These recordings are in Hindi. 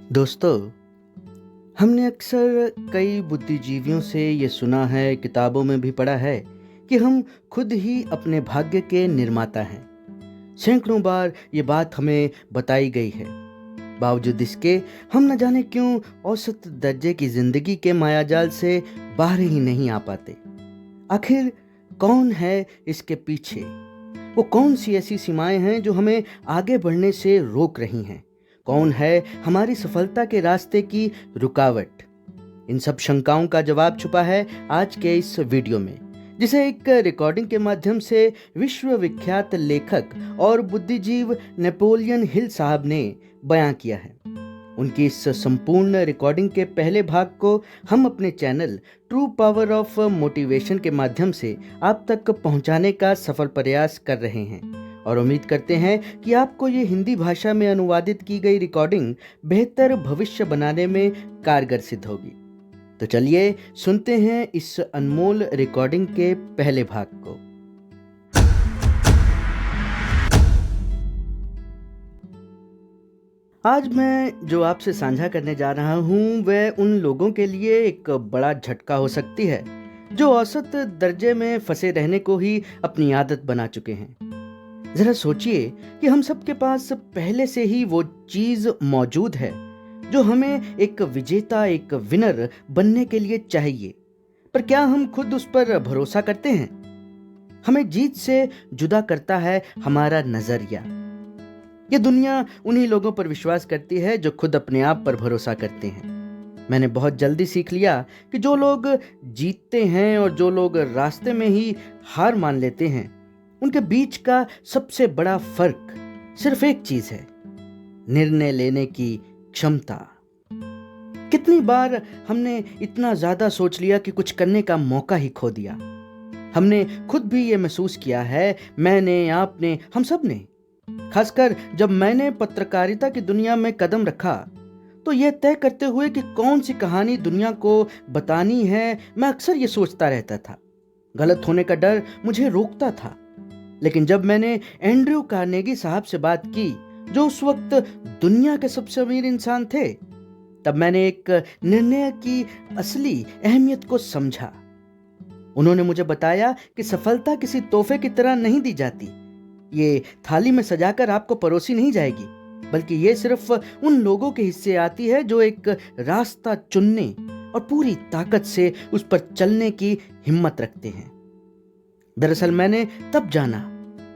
दोस्तों, हमने अक्सर कई बुद्धिजीवियों से ये सुना है, किताबों में भी पढ़ा है कि हम खुद ही अपने भाग्य के निर्माता हैं। सैकड़ों बार ये बात हमें बताई गई है। बावजूद इसके हम न जाने क्यों औसत दर्जे की जिंदगी के मायाजाल से बाहर ही नहीं आ पाते। आखिर कौन है इसके पीछे? वो कौन सी ऐसी सीमाएं हैं जो हमें आगे बढ़ने से रोक रही हैं? कौन है हमारी सफलता के रास्ते की रुकावट? इन सब शंकाओं का जवाब छुपा है आज के इस वीडियो में, जिसे एक रिकॉर्डिंग के माध्यम से विश्व विख्यात लेखक और बुद्धिजीव नेपोलियन हिल साहब ने बयां किया है। उनकी इस संपूर्ण रिकॉर्डिंग के पहले भाग को हम अपने channel true power of motivation के माध्यम से आप तक पहुंचाने का सफल प्रयास कर रहे हैं और उम्मीद करते हैं कि आपको ये हिंदी भाषा में अनुवादित की गई रिकॉर्डिंग बेहतर भविष्य बनाने में कारगर सिद्ध होगी। तो चलिए सुनते हैं इस अनमोल रिकॉर्डिंग के पहले भाग को। आज मैं जो आपसे साझा करने जा रहा हूँ वह उन लोगों के लिए एक बड़ा झटका हो सकती है जो औसत दर्जे में फंसे रहने को ही अपनी आदत बना चुके हैं। जरा सोचिए कि हम सबके पास पहले से ही वो चीज मौजूद है जो हमें एक विजेता, एक विनर बनने के लिए चाहिए, पर क्या हम खुद उस पर भरोसा करते हैं? हमें जीत से जुदा करता है हमारा नजरिया। ये दुनिया उन्हीं लोगों पर विश्वास करती है जो खुद अपने आप पर भरोसा करते हैं। मैंने बहुत जल्दी सीख लिया कि जो लोग जीतते हैं और जो लोग रास्ते में ही हार मान लेते हैं, उनके बीच का सबसे बड़ा फर्क सिर्फ एक चीज है: निर्णय लेने की क्षमता। कितनी बार हमने इतना ज्यादा सोच लिया कि कुछ करने का मौका ही खो दिया। हमने खुद भी ये महसूस किया है, मैंने, आपने, हम सब ने। खासकर जब मैंने पत्रकारिता की दुनिया में कदम रखा तो यह तय करते हुए कि कौन सी कहानी दुनिया को बतानी है, मैं अक्सर ये सोचता रहता था। गलत होने का डर मुझे रोकता था। लेकिन जब मैंने एंड्रयू कार्नेगी साहब से बात की, जो उस वक्त दुनिया के सबसे अमीर इंसान थे, तब मैंने एक निर्णय की असली अहमियत को समझा। उन्होंने मुझे बताया कि सफलता किसी तोहफे की तरह नहीं दी जाती। ये थाली में सजाकर आपको परोसी नहीं जाएगी, बल्कि ये सिर्फ उन लोगों के हिस्से आती है जो एक रास्ता चुनने और पूरी ताकत से उस पर चलने की हिम्मत रखते हैं। दरअसल मैंने तब जाना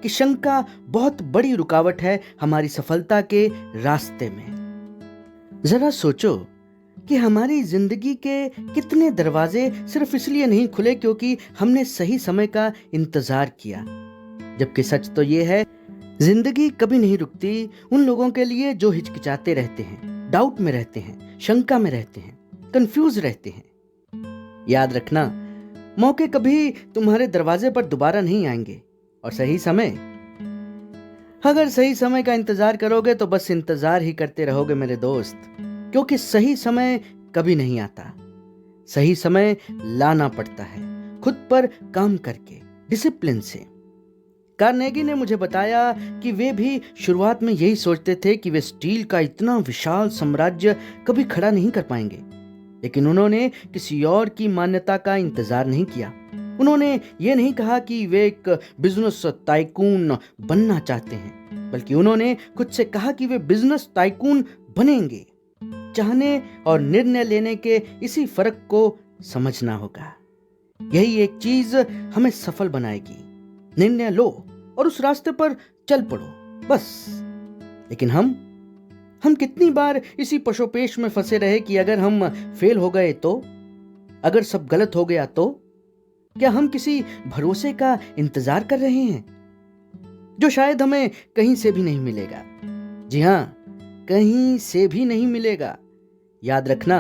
कि शंका बहुत बड़ी रुकावट है हमारी सफलता के रास्ते में। जरा सोचो कि हमारी जिंदगी के कितने दरवाजे सिर्फ इसलिए नहीं खुले क्योंकि हमने सही समय का इंतजार किया। जबकि सच तो ये है, जिंदगी कभी नहीं रुकती उन लोगों के लिए जो हिचकिचाते रहते हैं, डाउट में रहते हैं, शंका में रहते हैं, कंफ्यूज रहते हैं। याद रखना, मौके कभी तुम्हारे दरवाजे पर दोबारा नहीं आएंगे। और सही समय, अगर सही समय का इंतजार करोगे तो बस इंतजार ही करते रहोगे मेरे दोस्त, क्योंकि सही समय कभी नहीं आता। सही समय लाना पड़ता है, खुद पर काम करके, डिसिप्लिन से। कार्नेगी ने मुझे बताया कि वे भी शुरुआत में यही सोचते थे कि वे स्टील का इतना विशाल साम्राज्य कभी खड़ा नहीं कर पाएंगे, लेकिन उन्होंने किसी और की मान्यता का इंतजार नहीं किया। उन्होंने ये नहीं कहा कि वे एक बिजनेस टाइकून बनना चाहते हैं, बल्कि उन्होंने खुद से कहा कि वे बिजनेस टाइकून बनेंगे। चाहने और निर्णय लेने के इसी फर्क को समझना होगा। यही एक चीज हमें सफल बनाएगी। निर्णय लो और उस रास्ते पर चल पड़ो, बस। लेकिन हम कितनी बार इसी पशोपेश में फंसे रहे कि अगर हम फेल हो गए तो, अगर सब गलत हो गया तो? क्या हम किसी भरोसे का इंतजार कर रहे हैं जो शायद हमें कहीं से भी नहीं मिलेगा? जी हां, कहीं से भी नहीं मिलेगा। याद रखना,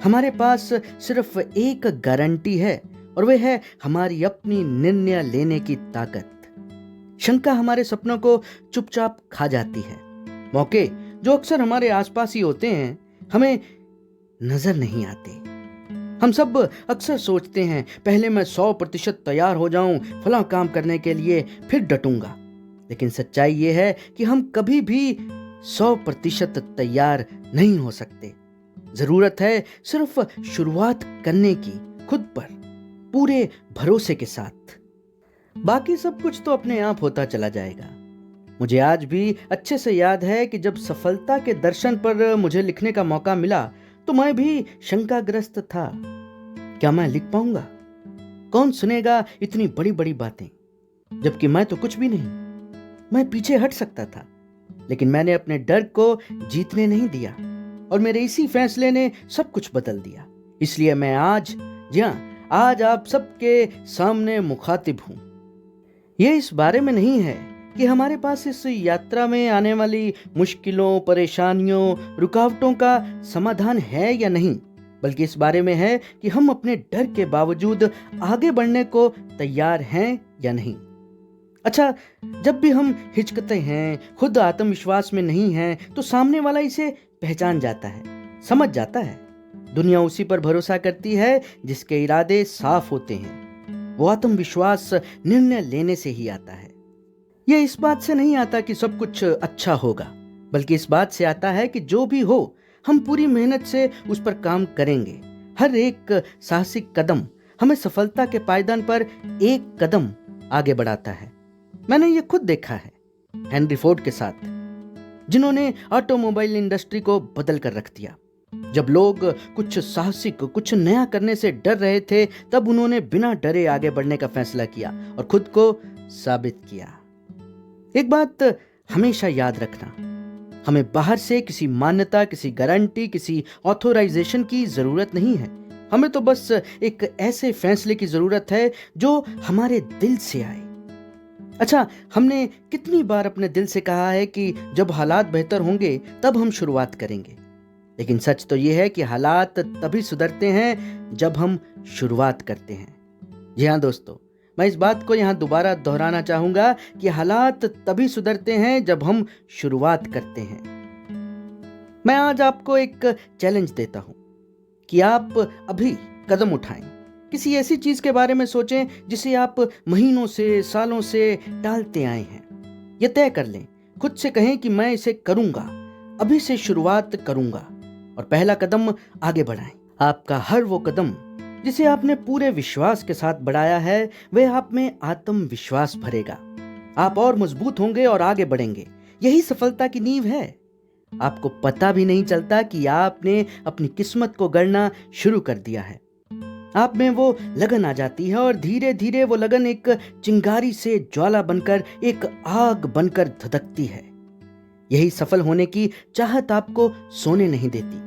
हमारे पास सिर्फ एक गारंटी है और वह है हमारी अपनी निर्णय लेने की ताकत। शंका हमारे सपनों को चुपचाप खा जाती है। मौके जो अक्सर हमारे आसपास ही होते हैं, हमें नजर नहीं आते। हम सब अक्सर सोचते हैं, पहले मैं 100% तैयार हो जाऊं फलां काम करने के लिए, फिर डटूंगा। लेकिन सच्चाई यह है कि हम कभी भी 100% तैयार नहीं हो सकते। जरूरत है सिर्फ शुरुआत करने की, खुद पर पूरे भरोसे के साथ। बाकी सब कुछ तो अपने आप होता चला जाएगा। मुझे आज भी अच्छे से याद है कि जब सफलता के दर्शन पर मुझे लिखने का मौका मिला तो मैं भी शंकाग्रस्त था। क्या मैं लिख पाऊंगा? कौन सुनेगा इतनी बड़ी बड़ी बातें? जबकि मैं तो कुछ भी नहीं। मैं पीछे हट सकता था, लेकिन मैंने अपने डर को जीतने नहीं दिया और मेरे इसी फैसले ने सब कुछ बदल दिया। इसलिए मैं आज, जी हाँ, आज आप सबके सामने मुखातिब हूं। यह इस बारे में नहीं है कि हमारे पास इस यात्रा में आने वाली मुश्किलों, परेशानियों, रुकावटों का समाधान है या नहीं, बल्कि इस बारे में है कि हम अपने डर के बावजूद आगे बढ़ने को तैयार हैं या नहीं। अच्छा, जब भी हम हिचकते हैं, खुद आत्मविश्वास में नहीं हैं, तो सामने वाला इसे पहचान जाता है, समझ जाता है। दुनिया उसी पर भरोसा करती है जिसके इरादे साफ होते हैं। वो आत्मविश्वास निर्णय लेने से ही आता है। यह इस बात से नहीं आता कि सब कुछ अच्छा होगा, बल्कि इस बात से आता है कि जो भी हो हम पूरी मेहनत से उस पर काम करेंगे। हर एक साहसिक कदम हमें सफलता के पायदान पर एक कदम आगे बढ़ाता है। मैंने ये खुद देखा है हेनरी फोर्ड के साथ, जिन्होंने ऑटोमोबाइल इंडस्ट्री को बदल कर रख दिया। जब लोग कुछ साहसिक, कुछ नया करने से डर रहे थे, तब उन्होंने बिना डरे आगे बढ़ने का फैसला किया और खुद को साबित किया। एक बात हमेशा याद रखना, हमें बाहर से किसी मान्यता, किसी गारंटी, किसी ऑथोराइजेशन की जरूरत नहीं है। हमें तो बस एक ऐसे फैसले की जरूरत है जो हमारे दिल से आए। अच्छा, हमने कितनी बार अपने दिल से कहा है कि जब हालात बेहतर होंगे तब हम शुरुआत करेंगे, लेकिन सच तो यह है कि हालात तभी सुधरते हैं जब हम शुरुआत करते हैं। जी हाँ दोस्तों, मैं इस बात को यहाँ दोबारा दोहराना चाहूंगा कि हालात तभी सुधरते हैं जब हम शुरुआत करते हैं। मैं आज आपको एक चैलेंज देता हूं कि आप अभी कदम उठाएं, किसी ऐसी चीज के बारे में सोचें जिसे आप महीनों से, सालों से टालते आए हैं। यह तय कर लें, खुद से कहें कि मैं इसे करूंगा, अभी से शुरुआत करूंगा, और पहला कदम आगे बढ़ाएं। आपका हर वो कदम जिसे आपने पूरे विश्वास के साथ बढ़ाया है, वह आप में आत्मविश्वास भरेगा। आप और मजबूत होंगे और आगे बढ़ेंगे। यही सफलता की नींव है। आपको पता भी नहीं चलता कि आपने अपनी किस्मत को गढ़ना शुरू कर दिया है। आप में वो लगन आ जाती है और धीरे धीरे वो लगन एक चिंगारी से ज्वाला बनकर, एक आग बनकर धधकती है। यही सफल होने की चाहत आपको सोने नहीं देती।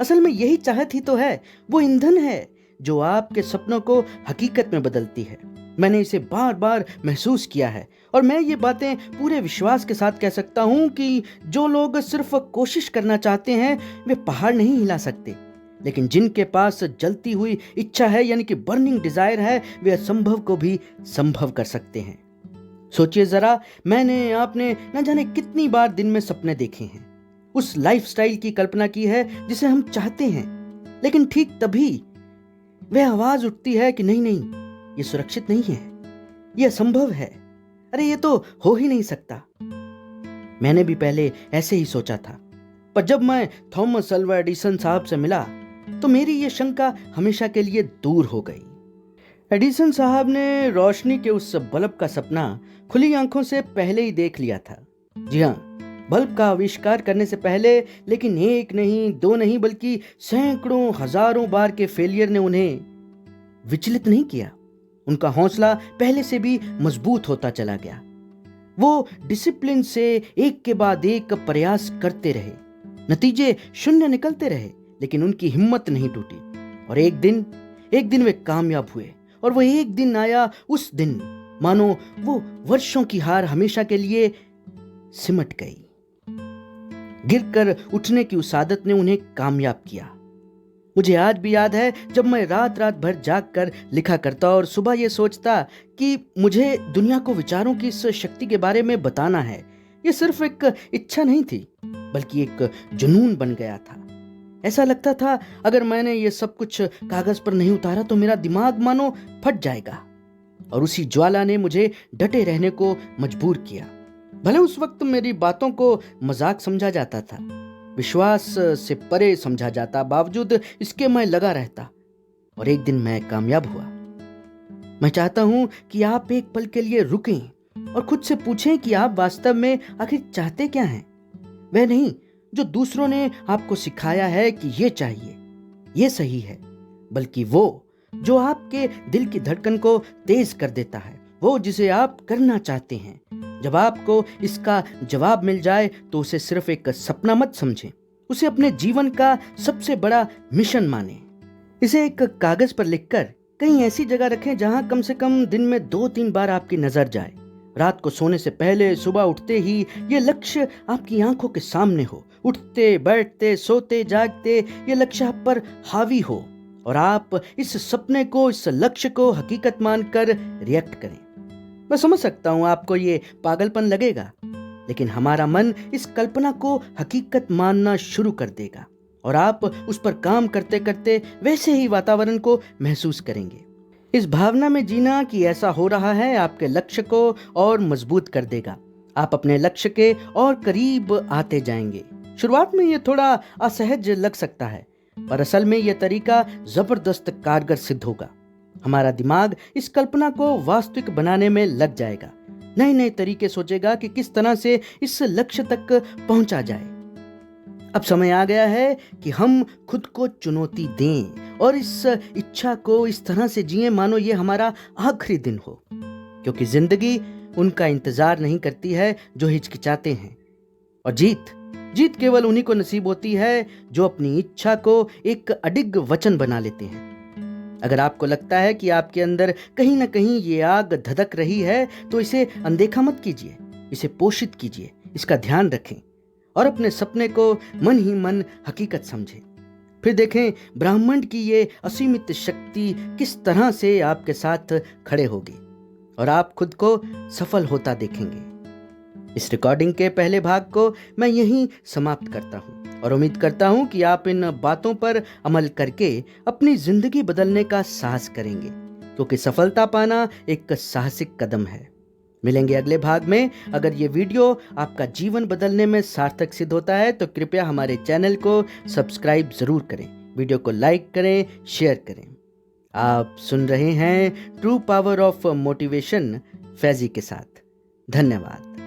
असल में यही चाहत ही तो है, वो ईंधन है जो आपके सपनों को हकीकत में बदलती है। मैंने इसे बार बार महसूस किया है और मैं ये बातें पूरे विश्वास के साथ कह सकता हूं कि जो लोग सिर्फ कोशिश करना चाहते हैं वे पहाड़ नहीं हिला सकते, लेकिन जिनके पास जलती हुई इच्छा है, यानी कि बर्निंग डिजायर है, वे असंभव को भी संभव कर सकते हैं। सोचिए जरा, मैंने, आपने न जाने कितनी बार दिन में सपने देखे हैं, उस लाइफस्टाइल की कल्पना की है जिसे हम चाहते हैं, लेकिन ठीक तभी वह आवाज उठती है कि नहीं नहीं, ये सुरक्षित नहीं है, ये असंभव है, अरे ये तो हो ही नहीं सकता। मैंने भी पहले ऐसे ही सोचा था, पर जब मैं थॉमस अल्वा एडिसन साहब से मिला तो मेरी ये शंका हमेशा के लिए दूर हो गई। एडिसन साहब ने रोशनी के उस बल्ब का सपना खुली आंखों से पहले ही देख लिया था। जी हाँ, बल्ब का आविष्कार करने से पहले, लेकिन एक नहीं, दो नहीं, बल्कि सैकड़ों, हजारों बार के फेलियर ने उन्हें विचलित नहीं किया। उनका हौसला पहले से भी मजबूत होता चला गया। वो डिसिप्लिन से एक के बाद एक प्रयास करते रहे, नतीजे शून्य निकलते रहे, लेकिन उनकी हिम्मत नहीं टूटी। और एक दिन वे कामयाब हुए। और वो एक दिन आया, उस दिन मानो वो वर्षों की हार हमेशा के लिए सिमट गई। गिरकर उठने की उस आदत ने उन्हें कामयाब किया। मुझे आज भी याद है जब मैं रात रात भर जाग कर लिखा करता और सुबह ये सोचता कि मुझे दुनिया को विचारों की इस शक्ति के बारे में बताना है। ये सिर्फ एक इच्छा नहीं थी, बल्कि एक जुनून बन गया था। ऐसा लगता था अगर मैंने ये सब कुछ कागज पर नहीं उतारा तो मेरा दिमाग मानो फट जाएगा। और उसी ज्वाला ने मुझे डटे रहने को मजबूर किया। भले उस वक्त मेरी बातों को मजाक समझा जाता था, विश्वास से परे समझा जाता, बावजूद इसके मैं लगा रहता और एक दिन मैं कामयाब हुआ। मैं चाहता हूं कि आप एक पल के लिए रुकें और खुद से पूछें कि आप वास्तव में आखिर चाहते क्या हैं। वह नहीं जो दूसरों ने आपको सिखाया है कि ये चाहिए, ये सही है, बल्कि वो जो आपके दिल की धड़कन को तेज कर देता है, वो जिसे आप करना चाहते हैं। जब आपको इसका जवाब मिल जाए तो उसे सिर्फ एक सपना मत समझें, उसे अपने जीवन का सबसे बड़ा मिशन मानें। इसे एक कागज पर लिखकर कहीं ऐसी जगह रखें जहां कम से कम दिन में 2-3 बार आपकी नजर जाए। रात को सोने से पहले, सुबह उठते ही ये लक्ष्य आपकी आंखों के सामने हो। उठते बैठते सोते जागते ये लक्ष्य आप पर हावी हो और आप इस सपने को, इस लक्ष्य को हकीकत मानकर रिएक्ट करें। मैं समझ सकता हूं आपको ये पागलपन लगेगा, लेकिन हमारा मन इस कल्पना को हकीकत मानना शुरू कर देगा और आप उस पर काम करते करते वैसे ही वातावरण को महसूस करेंगे। इस भावना में जीना कि ऐसा हो रहा है आपके लक्ष्य को और मजबूत कर देगा। आप अपने लक्ष्य के और करीब आते जाएंगे। शुरुआत में ये थोड़ा असहज लग सकता है, पर असल में यह तरीका जबरदस्त कारगर सिद्ध होगा। हमारा दिमाग इस कल्पना को वास्तविक बनाने में लग जाएगा, नए नए तरीके सोचेगा कि किस तरह से इस लक्ष्य तक पहुंचा जाए। अब समय आ गया है कि हम खुद को चुनौती दें और इस इच्छा को इस तरह से जिएं मानो ये हमारा आखिरी दिन हो, क्योंकि जिंदगी उनका इंतजार नहीं करती है जो हिचकिचाते हैं। और जीत केवल उन्हीं को नसीब होती है जो अपनी इच्छा को एक अडिग वचन बना लेते हैं। अगर आपको लगता है कि आपके अंदर कहीं ना कहीं ये आग धधक रही है, तो इसे अनदेखा मत कीजिए, इसे पोषित कीजिए, इसका ध्यान रखें और अपने सपने को मन ही मन हकीकत समझें। फिर देखें ब्रह्मांड की ये असीमित शक्ति किस तरह से आपके साथ खड़े होगी और आप खुद को सफल होता देखेंगे। इस रिकॉर्डिंग के पहले भाग को मैं यहीं समाप्त करता हूं और उम्मीद करता हूं कि आप इन बातों पर अमल करके अपनी जिंदगी बदलने का साहस करेंगे, क्योंकि सफलता पाना एक साहसिक कदम है। मिलेंगे अगले भाग में। अगर ये वीडियो आपका जीवन बदलने में सार्थक सिद्ध होता है तो कृपया हमारे चैनल को सब्सक्राइब जरूर करें, वीडियो को लाइक करें, शेयर करें। आप सुन रहे हैं true power of motivation Faizi के साथ। धन्यवाद।